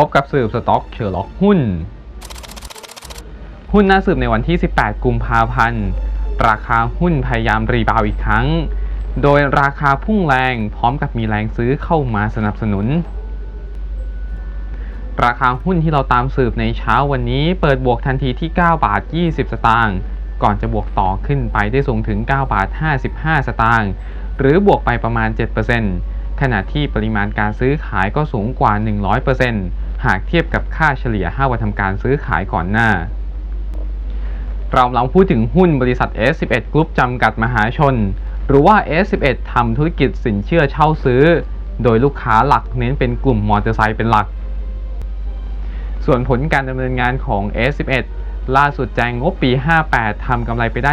พบกับสืบสต็อกเชอร์ล็อกหุ้นน่าสืบในวันที่ 18 กุมภาพันธ์ราคาหุ้นพยายามรีบาวอีกครั้งโดยราคาพุ่งแรงพร้อมกับมีแรงซื้อเข้ามาสนับสนุนราคาหุ้นที่เราตามสืบในเช้าวันนี้เปิดบวกทันทีที่9 บาท 20 สตางค์ก่อนจะบวกต่อขึ้นไปได้สูงถึง9 บาท 55 สตางค์หรือบวกไปประมาณ 7%ขณะที่ปริมาณการซื้อขายก็สูงกว่า 100% หากเทียบกับค่าเฉลี่ย 5 วันทำการซื้อขายก่อนหน้าเราลองพูดถึงหุ้นบริษัท S11 กรุ๊ปจำกัดมหาชนหรือว่า S11 ทำธุรกิจสินเชื่อเช่าซื้อโดยลูกค้าหลักเน้นเป็นกลุ่มมอเตอร์ไซค์เป็นหลักส่วนผลการดำเนินงานของ S11 ล่าสุดแจ้งงบปี 58 ทำกำไรไปได้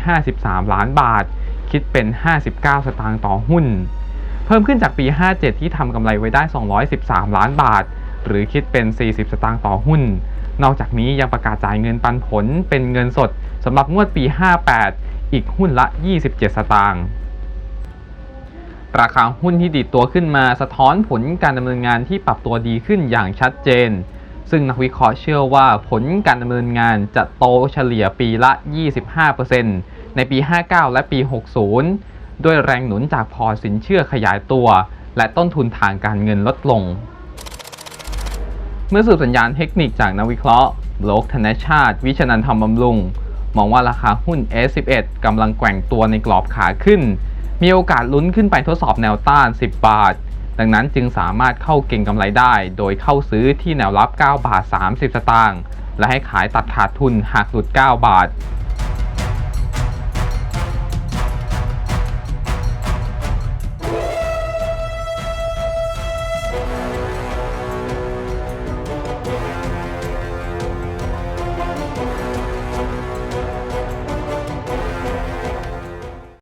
353 ล้านบาทคิดเป็น 59 สตางค์ต่อหุ้นเพิ่มขึ้นจากปี 57 ที่ทำกำไรไว้ได้ 213 ล้านบาทหรือคิดเป็น 40 สตางค์ต่อหุ้นนอกจากนี้ยังประกาศจ่ายเงินปันผลเป็นเงินสดสำหรับงวดปี 58 อีกหุ้นละ 27 สตางค์ราคาหุ้นที่ดีดตัวขึ้นมาสะท้อนผลการดำเนินงานที่ปรับตัวดีขึ้นอย่างชัดเจนซึ่งนักวิเคราะห์เชื่อว่าผลการดำเนินงานจะโตเฉลี่ยปีละ 25% ในปี 59 และปี 60 ด้วยแรงหนุนจากพอร์ตสินเชื่อขยายตัวและต้นทุนทางการเงินลดลงเมื่อสืบสัญญาณเทคนิคจากนักวิเคราะห์โบรกธนชาติวิชนันท์ธรรมบำรุงมองว่าราคาหุ้น S11 กำลังแกว่งตัวในกรอบขาขึ้นมีโอกาสลุ้นขึ้นไปทดสอบแนวต้าน 10 บาทดังนั้นจึงสามารถเข้าเก็งกำไรได้โดยเข้าซื้อที่แนวรับ 9 บาท 30 สตางค์และให้ขายตัดขาดทุนหากหลุด 9 บาท